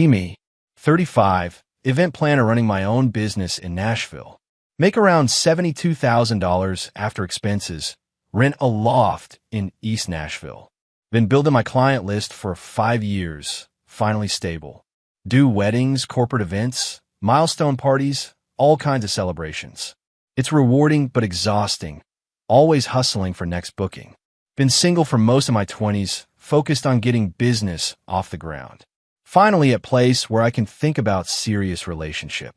Me, 35, event planner running my own business in Nashville. Make around $72,000 after expenses. Rent a loft in East Nashville. Been building my client list for 5 years. Finally stable. Do weddings, corporate events, milestone parties, all kinds of celebrations. It's rewarding but exhausting. Always hustling for next booking. Been single for most of my 20s, focused on getting business off the ground. Finally at place where I can think about serious relationship.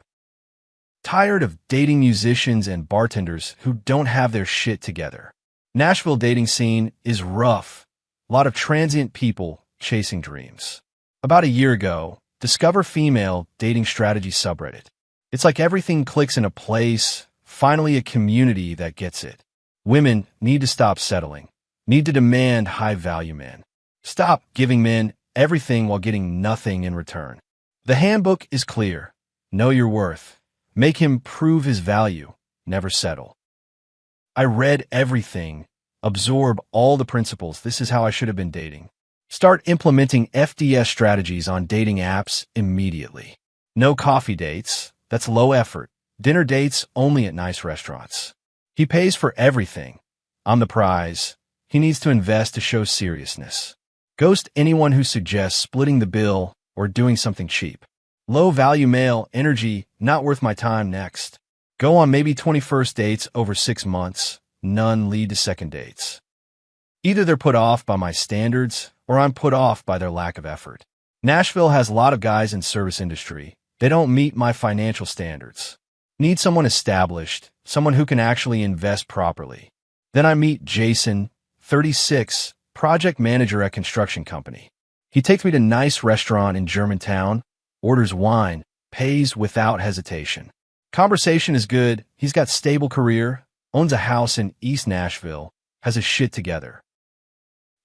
Tired of dating musicians and bartenders who don't have their shit together. Nashville dating scene is rough. A lot of transient people chasing dreams. About a year ago, discover female dating strategy subreddit. It's like everything clicks in a place, finally a community that gets it. Women need to stop settling. Need to demand high-value men. Stop giving men everything while getting nothing in return. The handbook is clear. Know your worth. Make him prove his value. Never settle. I read everything. Absorb all the principles. This is how I should have been dating. Start implementing FDS strategies on dating apps immediately. No coffee dates. That's low effort. Dinner dates only at nice restaurants. He pays for everything. I'm the prize. He needs to invest to show seriousness. Ghost anyone who suggests splitting the bill or doing something cheap. Low-value male energy, not worth my time. Next. Go on maybe 21st dates over 6 months. None lead to second dates. Either they're put off by my standards or I'm put off by their lack of effort. Nashville has a lot of guys in service industry. They don't meet my financial standards. Need someone established, someone who can actually invest properly. Then I meet Jason, 36, project manager at construction company. He takes me to a nice restaurant in Germantown, orders wine, pays without hesitation. Conversation is good. He's got stable career, owns a house in East Nashville, has his shit together.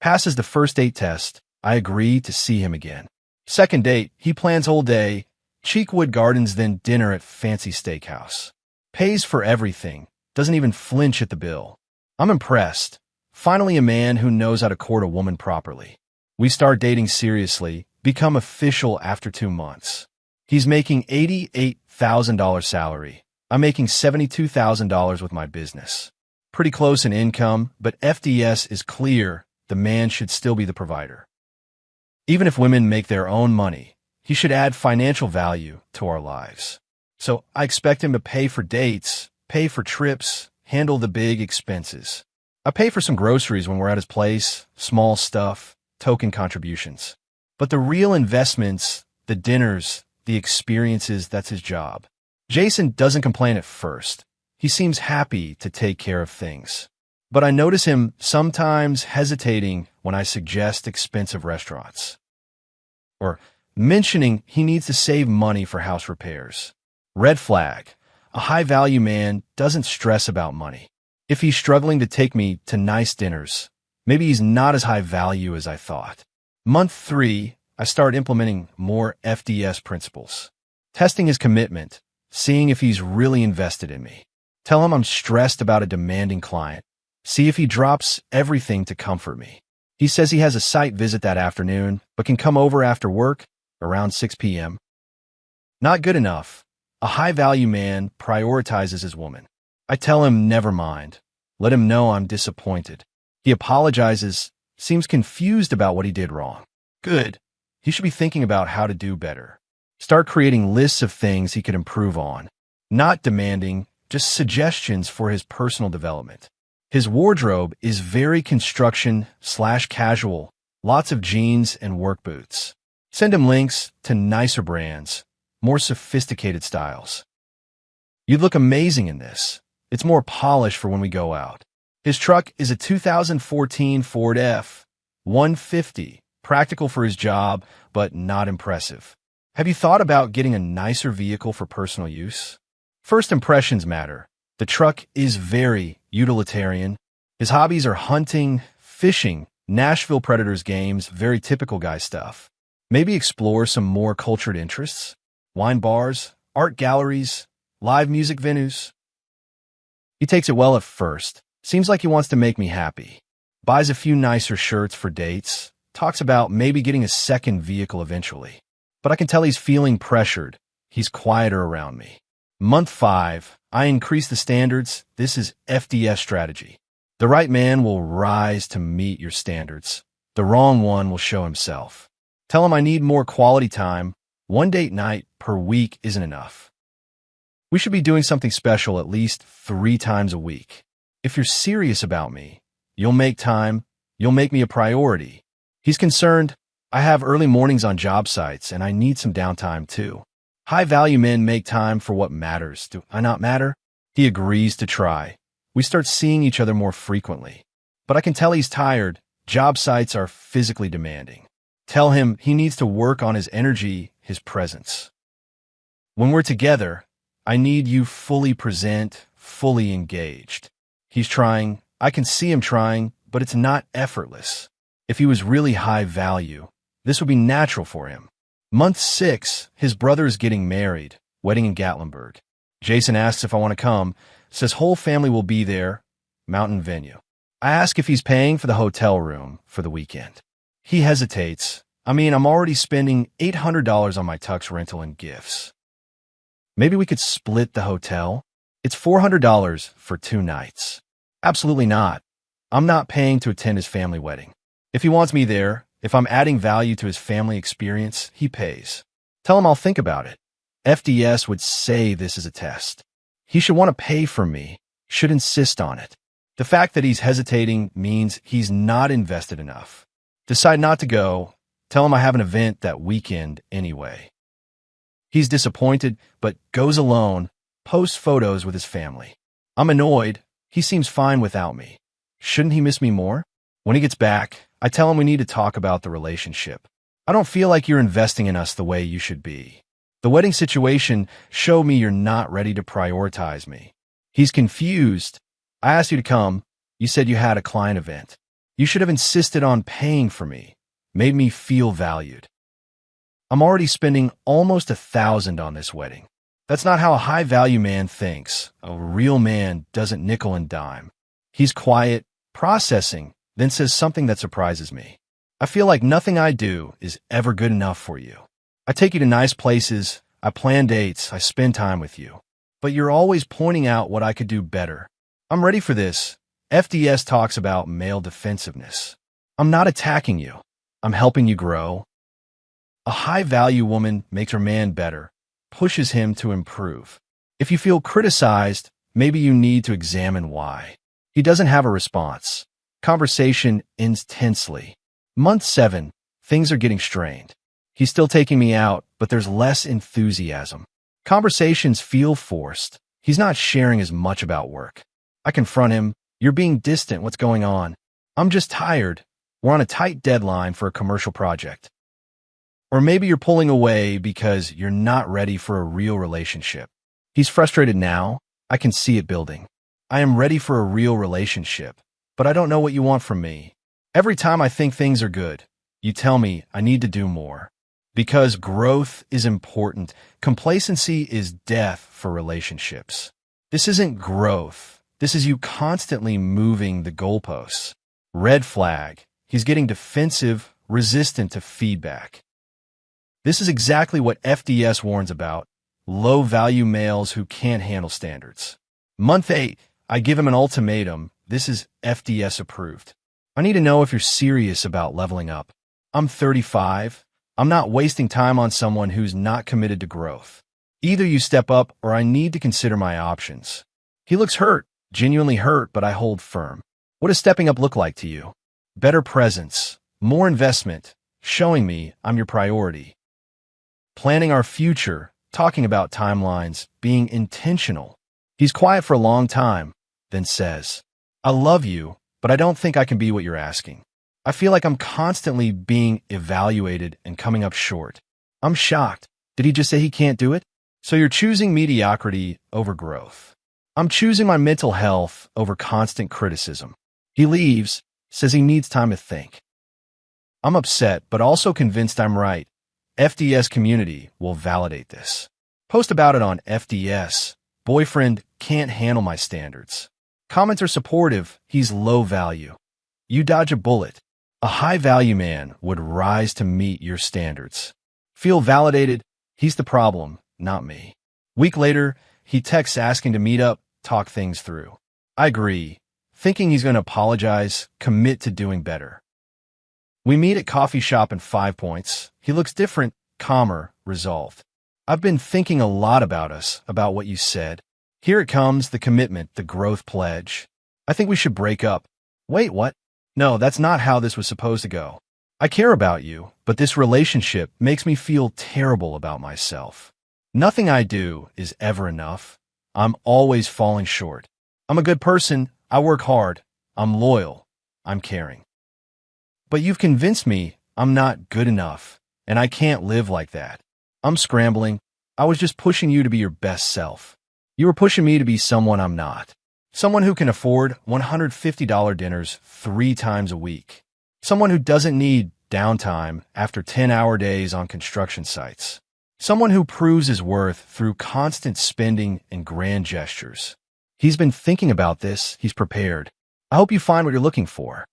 Passes the first date test. I agree to see him again. Second date, he plans whole day, Cheekwood Gardens, then dinner at fancy steakhouse. Pays for everything, doesn't even flinch at the bill. I'm impressed. Finally a man who knows how to court a woman properly. We start dating seriously, become official after 2 months. He's making $88,000 salary. I'm making $72,000 with my business. Pretty close in income, but FDS is clear. The man should still be the provider. Even if women make their own money, he should add financial value to our lives. So I expect him to pay for dates, pay for trips, handle the big expenses. I pay for some groceries when we're at his place, small stuff, token contributions. But the real investments, the dinners, the experiences, that's his job. Jason doesn't complain at first. He seems happy to take care of things. But I notice him sometimes hesitating when I suggest expensive restaurants. Or mentioning he needs to save money for house repairs. Red flag. A high-value man doesn't stress about money. If he's struggling to take me to nice dinners, maybe he's not as high value as I thought. Month 3, I start implementing more FDS principles. Testing his commitment, seeing if he's really invested in me. Tell him I'm stressed about a demanding client. See if he drops everything to comfort me. He says he has a site visit that afternoon, but can come over after work around 6 p.m. Not good enough. A high-value man prioritizes his woman. I tell him never mind. Let him know I'm disappointed. He apologizes, seems confused about what he did wrong. Good. He should be thinking about how to do better. Start creating lists of things he could improve on. Not demanding, just suggestions for his personal development. His wardrobe is very construction/casual, lots of jeans and work boots. Send him links to nicer brands, more sophisticated styles. You'd look amazing in this. It's more polished for when we go out. His truck is a 2014 Ford F-150, practical for his job, but not impressive. Have you thought about getting a nicer vehicle for personal use? First impressions matter. The truck is very utilitarian. His hobbies are hunting, fishing, Nashville Predators games, very typical guy stuff. Maybe explore some more cultured interests, wine bars, art galleries, live music venues. He takes it well at first. Seems like he wants to make me happy. Buys a few nicer shirts for dates. Talks about maybe getting a second vehicle eventually. but I can tell he's feeling pressured. He's quieter around me. Month 5, I increase the standards. This is FDS strategy. The right man will rise to meet your standards. The wrong one will show himself. Tell him I need more quality time. One date night per week isn't enough. We should be doing something special at least 3 times a week. If you're serious about me, you'll make time. You'll make me a priority. He's concerned. I have early mornings on job sites, and I need some downtime too. High-value men make time for what matters. Do I not matter? He agrees to try. We start seeing each other more frequently. But I can tell he's tired. Job sites are physically demanding. Tell him he needs to work on his energy, his presence. When we're together, I need you fully present, fully engaged. He's trying. I can see him trying, but it's not effortless. If he was really high value, this would be natural for him. Month 6, his brother is getting married, wedding in Gatlinburg. Jason asks if I want to come, says whole family will be there, mountain venue. I ask if he's paying for the hotel room for the weekend. He hesitates. I'm already spending $800 on my tux rental and gifts. Maybe we could split the hotel? It's $400 for 2 nights. Absolutely not. I'm not paying to attend his family wedding. If he wants me there, if I'm adding value to his family experience, he pays. Tell him I'll think about it. FDS would say this is a test. He should want to pay for me, should insist on it. The fact that he's hesitating means he's not invested enough. Decide not to go. Tell him I have an event that weekend anyway. He's disappointed, but goes alone, posts photos with his family. I'm annoyed. He seems fine without me. Shouldn't he miss me more? When he gets back, I tell him we need to talk about the relationship. I don't feel like you're investing in us the way you should be. The wedding situation showed me you're not ready to prioritize me. He's confused. I asked you to come. You said you had a client event. You should have insisted on paying for me, made me feel valued. I'm already spending almost $1,000 on this wedding. That's not how a high-value man thinks. A real man doesn't nickel and dime. He's quiet, processing, then says something that surprises me. I feel like nothing I do is ever good enough for you. I take you to nice places, I plan dates, I spend time with you. But you're always pointing out what I could do better. I'm ready for this. FDS talks about male defensiveness. I'm not attacking you. I'm helping you grow. A high-value woman makes her man better, pushes him to improve. If you feel criticized, maybe you need to examine why. He doesn't have a response. Conversation ends tensely. Month 7, things are getting strained. He's still taking me out, but there's less enthusiasm. Conversations feel forced. He's not sharing as much about work. I confront him. You're being distant. What's going on? I'm just tired. We're on a tight deadline for a commercial project. Or maybe you're pulling away because you're not ready for a real relationship. He's frustrated now. I can see it building. I am ready for a real relationship, but I don't know what you want from me. Every time I think things are good, you tell me I need to do more. Because growth is important. Complacency is death for relationships. This isn't growth. This is you constantly moving the goalposts. Red flag. He's getting defensive, resistant to feedback. This is exactly what FDS warns about. Low-value males who can't handle standards. Month 8, I give him an ultimatum. This is FDS approved. I need to know if you're serious about leveling up. I'm 35. I'm not wasting time on someone who's not committed to growth. Either you step up or I need to consider my options. He looks hurt, genuinely hurt, but I hold firm. What does stepping up look like to you? Better presence, more investment, showing me I'm your priority. Planning our future, talking about timelines, being intentional. He's quiet for a long time, then says, I love you, but I don't think I can be what you're asking. I feel like I'm constantly being evaluated and coming up short. I'm shocked. Did he just say he can't do it? So you're choosing mediocrity over growth. I'm choosing my mental health over constant criticism. He leaves, says he needs time to think. I'm upset, but also convinced I'm right. FDS community will validate this. Post about it on FDS. Boyfriend can't handle my standards. Comments are supportive. He's low value. You dodge a bullet. A high value man would rise to meet your standards. Feel validated. He's the problem, not me. Week later, he texts asking to meet up, talk things through. I agree, thinking he's going to apologize, commit to doing better. We meet at coffee shop in 5 Points. He looks different, calmer, resolved. I've been thinking a lot about us, about what you said. Here it comes, the commitment, the growth pledge. I think we should break up. Wait, what? No, that's not how this was supposed to go. I care about you, but this relationship makes me feel terrible about myself. Nothing I do is ever enough. I'm always falling short. I'm a good person. I work hard. I'm loyal. I'm caring. But you've convinced me I'm not good enough, and I can't live like that. I'm scrambling. I was just pushing you to be your best self. You were pushing me to be someone I'm not. Someone who can afford $150 dinners 3 times a week. Someone who doesn't need downtime after 10-hour days on construction sites. Someone who proves his worth through constant spending and grand gestures. He's been thinking about this. He's prepared. I hope you find what you're looking for.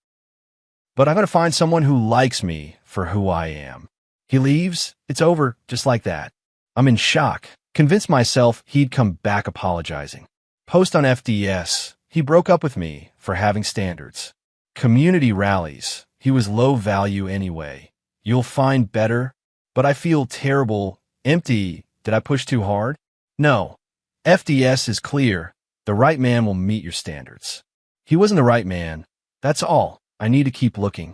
But I'm going to find someone who likes me for who I am. He leaves. It's over, just like that. I'm in shock. Convinced myself he'd come back apologizing. Post on FDS. He broke up with me for having standards. Community rallies. He was low value anyway. You'll find better. But I feel terrible. Empty. Did I push too hard? No. FDS is clear. The right man will meet your standards. He wasn't the right man. That's all. I need to keep looking.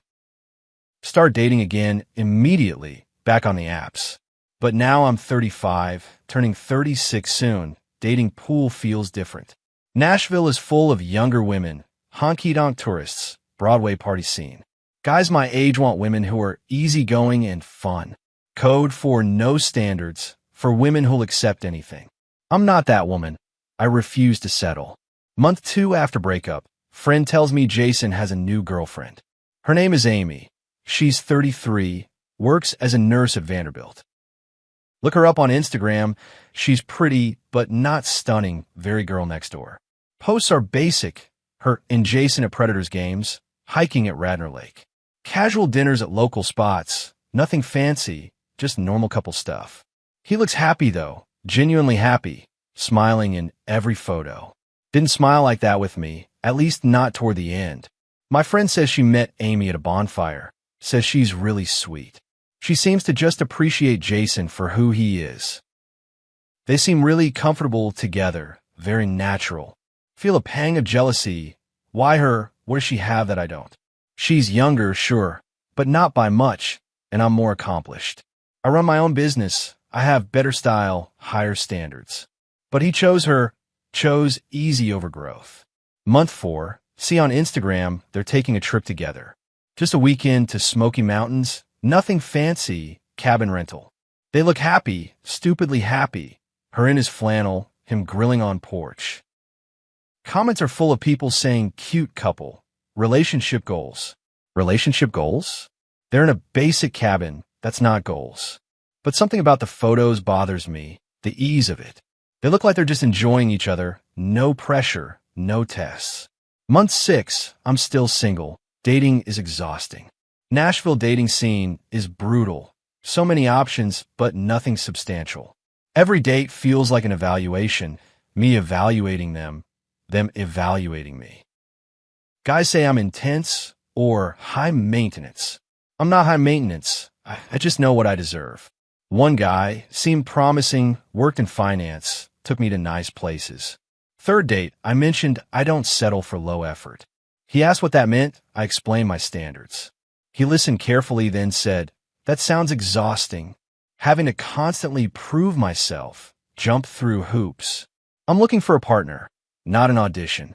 Start dating again immediately, back on the apps. But now I'm 35, turning 36 soon. Dating pool feels different. Nashville is full of younger women, honky-donk tourists, Broadway party scene. Guys my age want women who are easygoing and fun. Code for no standards, for women who'll accept anything. I'm not that woman. I refuse to settle. Month 2 after breakup, friend tells me Jason has a new girlfriend. Her name is Amy. She's 33, works as a nurse at Vanderbilt. Look her up on Instagram. She's pretty, but not stunning, very girl next door. Posts are basic. Her and Jason at Predators games, hiking at Radnor Lake. Casual dinners at local spots, nothing fancy, just normal couple stuff. He looks happy though, genuinely happy, smiling in every photo. Didn't smile like that with me, at least not toward the end. My friend says she met Amy at a bonfire, says she's really sweet. She seems to just appreciate Jason for who he is. They seem really comfortable together, very natural. Feel a pang of jealousy. Why her? What does she have that I don't? She's younger, sure, but not by much, and I'm more accomplished. I run my own business. I have better style, higher standards. But he chose easy over growth. Month 4, see on Instagram, they're taking a trip together. Just a weekend to Smoky Mountains, nothing fancy, cabin rental. They look happy, stupidly happy. Her in his flannel, him grilling on porch. Comments are full of people saying cute couple, relationship goals. Relationship goals? They're in a basic cabin, that's not goals. But something about the photos bothers me, the ease of it. They look like they're just enjoying each other, no pressure, no tests. Month 6, I'm still single. Dating is exhausting. Nashville dating scene is brutal. So many options, but nothing substantial. Every date feels like an evaluation, me evaluating them evaluating me. Guys say I'm intense or high maintenance. I'm not high maintenance. I just know what I deserve. One guy seemed promising, worked in finance, took me to nice places. Third date, I mentioned I don't settle for low effort. He asked what that meant. I explained my standards. He listened carefully, then said, "That sounds exhausting. Having to constantly prove myself, jump through hoops. I'm looking for a partner, not an audition."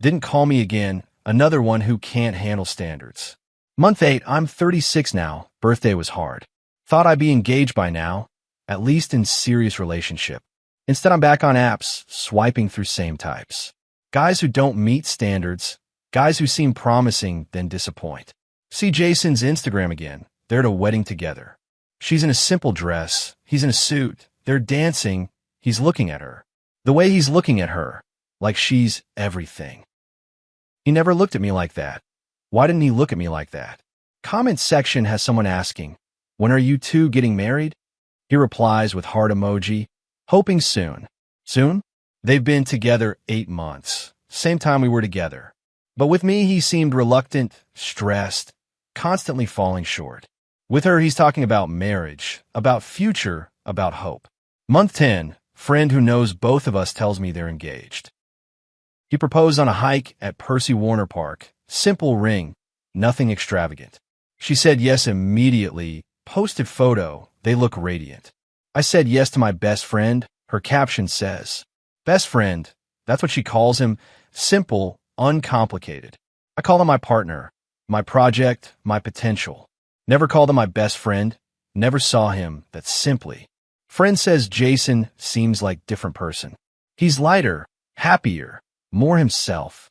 Didn't call me again, another one who can't handle standards. Month 8, I'm 36 now. Birthday was hard. Thought I'd be engaged by now, at least in serious relationship. Instead, I'm back on apps, swiping through same types. Guys who don't meet standards, guys who seem promising, then disappoint. See Jason's Instagram again. They're at a wedding together. She's in a simple dress. He's in a suit. They're dancing. He's looking at her. The way he's looking at her, like she's everything. He never looked at me like that. Why didn't he look at me like that? Comment section has someone asking, When are you two getting married? He replies with heart emoji, hoping soon. Soon? They've been together 8 months, same time we were together. But with me, he seemed reluctant, stressed, constantly falling short. With her, he's talking about marriage, about future, about hope. Month 10, friend who knows both of us tells me they're engaged. He proposed on a hike at Percy Warner Park. Simple ring, nothing extravagant. She said yes immediately, posted photo, they look radiant. I said yes to my best friend, her caption says. Best friend, that's what she calls him, simple, uncomplicated. I call him my partner, my project, my potential. Never called him my best friend, never saw him that simply. Friend says Jason seems like different person. He's lighter, happier, more himself.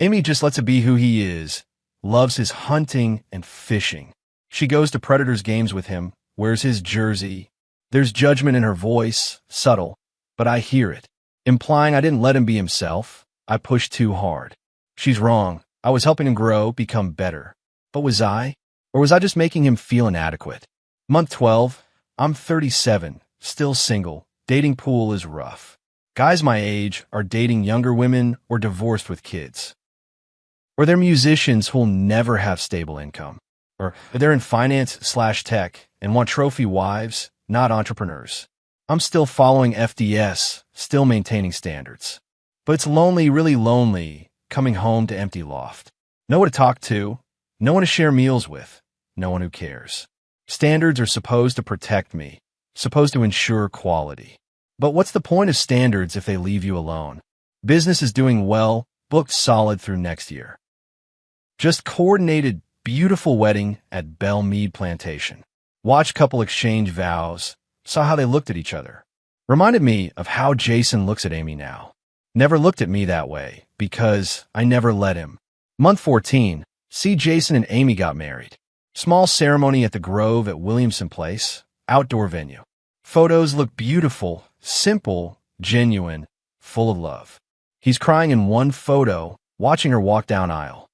Amy just lets it be who he is, loves his hunting and fishing. She goes to Predators games with him, wears his jersey. There's judgment in her voice, subtle, but I hear it, implying I didn't let him be himself. I pushed too hard. She's wrong. I was helping him grow, become better. But was I? Or was I just making him feel inadequate? Month 12, I'm 37, still single. Dating pool is rough. Guys my age are dating younger women or divorced with kids. Or they're musicians who'll never have stable income. Or they're in finance/tech and want trophy wives, not entrepreneurs. I'm still following FDS, still maintaining standards. But it's lonely, really lonely, coming home to empty loft. No one to talk to, no one to share meals with, no one who cares. Standards are supposed to protect me, supposed to ensure quality. But what's the point of standards if they leave you alone? Business is doing well, booked solid through next year. Just coordinated beautiful wedding at Belle Meade Plantation. Watched couple exchange vows, saw how they looked at each other. Reminded me of how Jason looks at Amy now. Never looked at me that way, because I never let him. Month 14, see Jason and Amy got married. Small ceremony at the Grove at Williamson Place, outdoor venue. Photos look beautiful, simple, genuine, full of love. He's crying in one photo, watching her walk down aisle.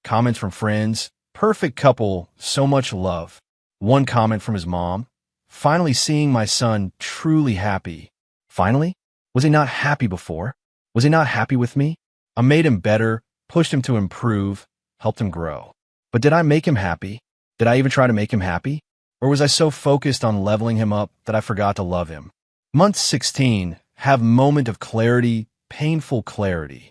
Comments from friends, perfect couple, so much love. One comment from his mom, finally seeing my son truly happy. Finally? Was he not happy before? Was he not happy with me? I made him better, pushed him to improve, helped him grow. But did I make him happy? Did I even try to make him happy? Or was I so focused on leveling him up that I forgot to love him? Month 16, have moment of clarity, painful clarity.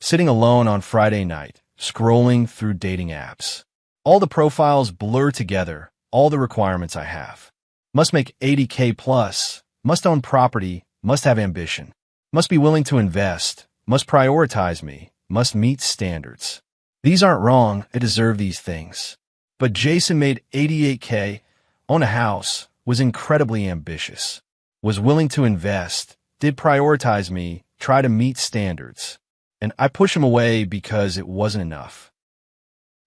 Sitting alone on Friday night, scrolling through dating apps. All the profiles blur together, all the requirements I have. Must make 80K plus, must own property, must have ambition, must be willing to invest, must prioritize me, must meet standards. These aren't wrong, I deserve these things. But Jason made 88K, own a house, was incredibly ambitious, was willing to invest, did prioritize me, try to meet standards. And I push him away because it wasn't enough.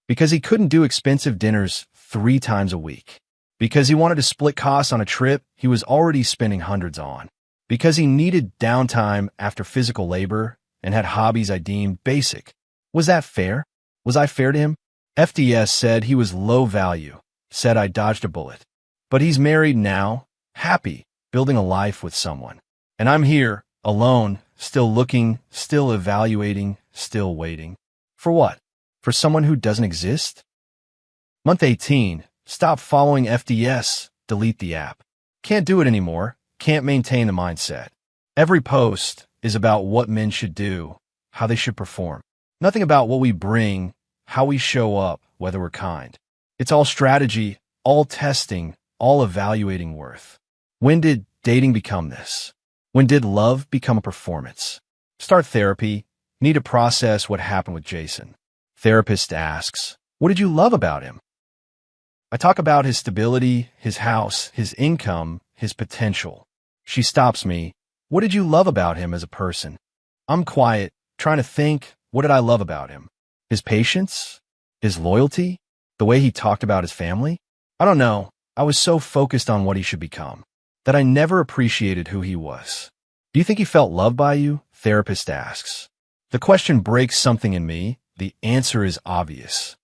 Because he couldn't do expensive dinners 3 times a week. Because he wanted to split costs on a trip he was already spending hundreds on. Because he needed downtime after physical labor and had hobbies I deemed basic. Was that fair? Was I fair to him? FDS said he was low value, said I dodged a bullet. But he's married now, happy, building a life with someone. And I'm here, alone, still looking, still evaluating, still waiting. For what? For someone who doesn't exist? Month 18, stop following FDS, delete the app. Can't do it anymore, can't maintain the mindset. Every post is about what men should do, how they should perform. Nothing about what we bring, how we show up, whether we're kind. It's all strategy, all testing, all evaluating worth. When did dating become this? When did love become a performance? Start therapy. Need to process what happened with Jason. Therapist asks, what did you love about him? I talk about his stability, his house, his income, his potential. She stops me. What did you love about him as a person? I'm quiet, trying to think, what did I love about him? His patience? His loyalty? The way he talked about his family? I don't know. I was so focused on what he should become that I never appreciated who he was. Do you think he felt loved by you? Therapist asks. The question breaks something in me. The answer is obvious.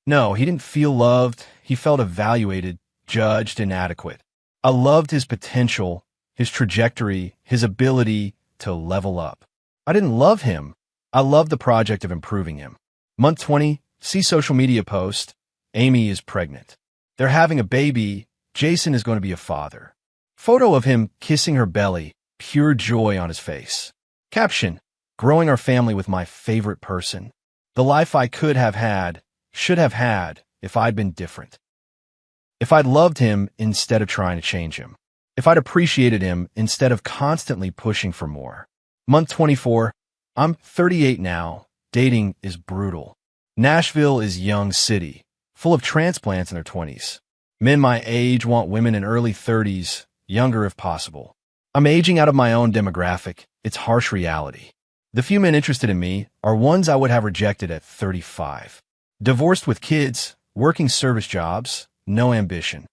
No, he didn't feel loved. He felt evaluated, judged, inadequate. I loved his potential, his trajectory, his ability to level up. I didn't love him. I loved the project of improving him. Month 20, see social media post. Amy is pregnant. They're having a baby. Jason is going to be a father. Photo of him kissing her belly, pure joy on his face. Caption, growing our family with my favorite person. The life I could have had, should have had, if I'd been different. If I'd loved him instead of trying to change him. If I'd appreciated him instead of constantly pushing for more. Month 24, I'm 38 now. Dating is brutal. Nashville is young city, full of transplants in their 20s. Men my age want women in early 30s, younger if possible. I'm aging out of my own demographic. It's harsh reality. The few men interested in me are ones I would have rejected at 35. Divorced with kids, working service jobs, no ambition.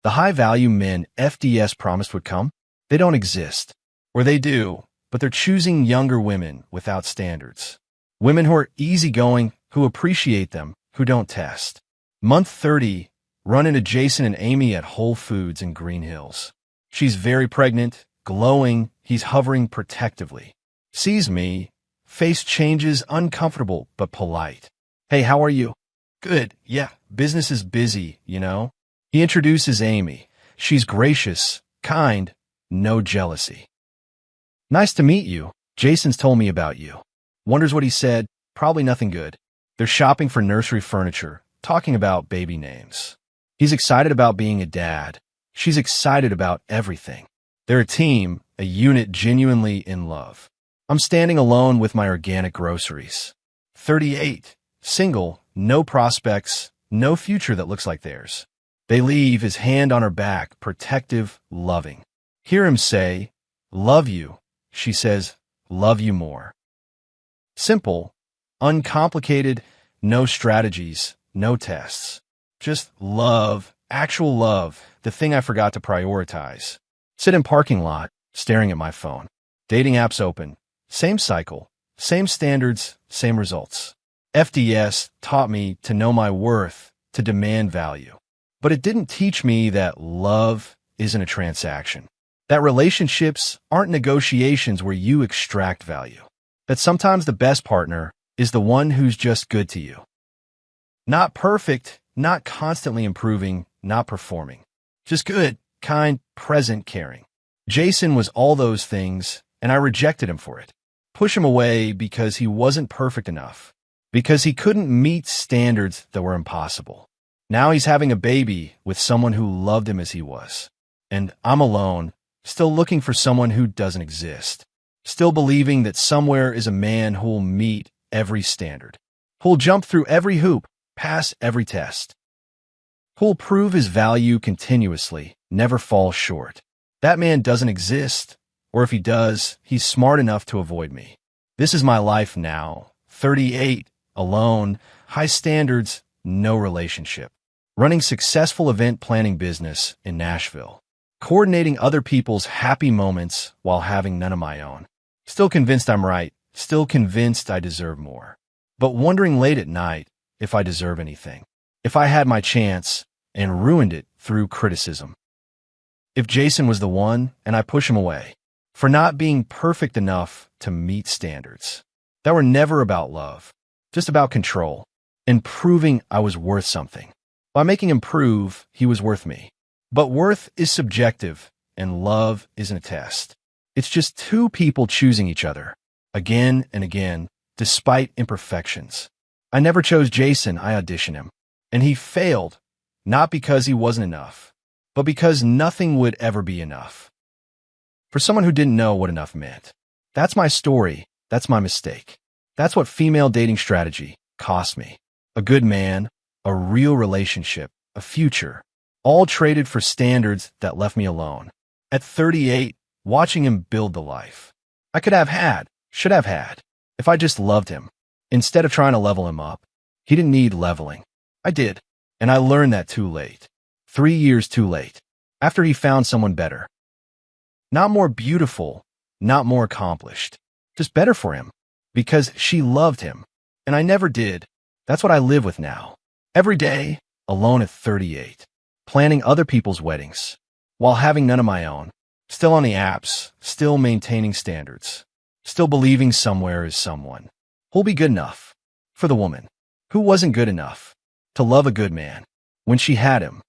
The high-value men FDS promised would come, they don't exist. Or they do, but they're choosing younger women without standards. Women who are easygoing, who appreciate them, who don't test. Month 30, run into Jason and Amy at Whole Foods in Green Hills. She's very pregnant, glowing, he's hovering protectively. Sees me, face changes, uncomfortable but polite. Hey, how are you? Good, yeah, business is busy, you know? He introduces Amy. She's gracious, kind, no jealousy. Nice to meet you. Jason's told me about you. Wonders what he said. Probably nothing good. They're shopping for nursery furniture, talking about baby names. He's excited about being a dad. She's excited about everything. They're a team, a unit genuinely in love. I'm standing alone with my organic groceries. 38, single, no prospects, no future that looks like theirs. They leave, his hand on her back, protective, loving. Hear him say, love you. She says, love you more. Simple, uncomplicated, no strategies, no tests. Just love, actual love, the thing I forgot to prioritize. Sit in parking lot, staring at my phone. Dating apps open. Same cycle, same standards, same results. FDS taught me to know my worth, to demand value. But it didn't teach me that love isn't a transaction. That relationships aren't negotiations where you extract value. That sometimes the best partner is the one who's just good to you. Not perfect, not constantly improving, not performing. Just good, kind, present, caring. Jason was all those things, and I rejected him for it. Push him away because he wasn't perfect enough. Because he couldn't meet standards that were impossible. Now he's having a baby with someone who loved him as he was. And I'm alone, still looking for someone who doesn't exist. Still believing that somewhere is a man who'll meet every standard. Who'll jump through every hoop, pass every test. Who'll prove his value continuously, never fall short. That man doesn't exist, or if he does, he's smart enough to avoid me. This is my life now, 38, alone, high standards, no relationship. Running successful event planning business in Nashville. Coordinating other people's happy moments while having none of my own. Still convinced I'm right, still convinced I deserve more. But wondering late at night if I deserve anything. If I had my chance and ruined it through criticism. If Jason was the one and I push him away for not being perfect enough to meet standards that were never about love, just about control and proving I was worth something. By making him prove he was worth me. But worth is subjective and love isn't a test. It's just two people choosing each other again and again, despite imperfections. I never chose Jason, I auditioned him. And he failed, not because he wasn't enough, but because nothing would ever be enough. For someone who didn't know what enough meant. That's my story. That's my mistake. That's what female dating strategy cost me. A good man, a real relationship, a future, all traded for standards that left me alone. At 38, watching him build the life I could have had, should have had, if I just loved him. Instead of trying to level him up, he didn't need leveling. I did, and I learned that too late. 3 years too late, after he found someone better. Not more beautiful, not more accomplished, just better for him, because she loved him, and I never did. That's what I live with now. Every day, alone at 38, planning other people's weddings, while having none of my own, still on the apps, still maintaining standards, still believing somewhere is someone who'll be good enough for the woman who wasn't good enough to love a good man when she had him.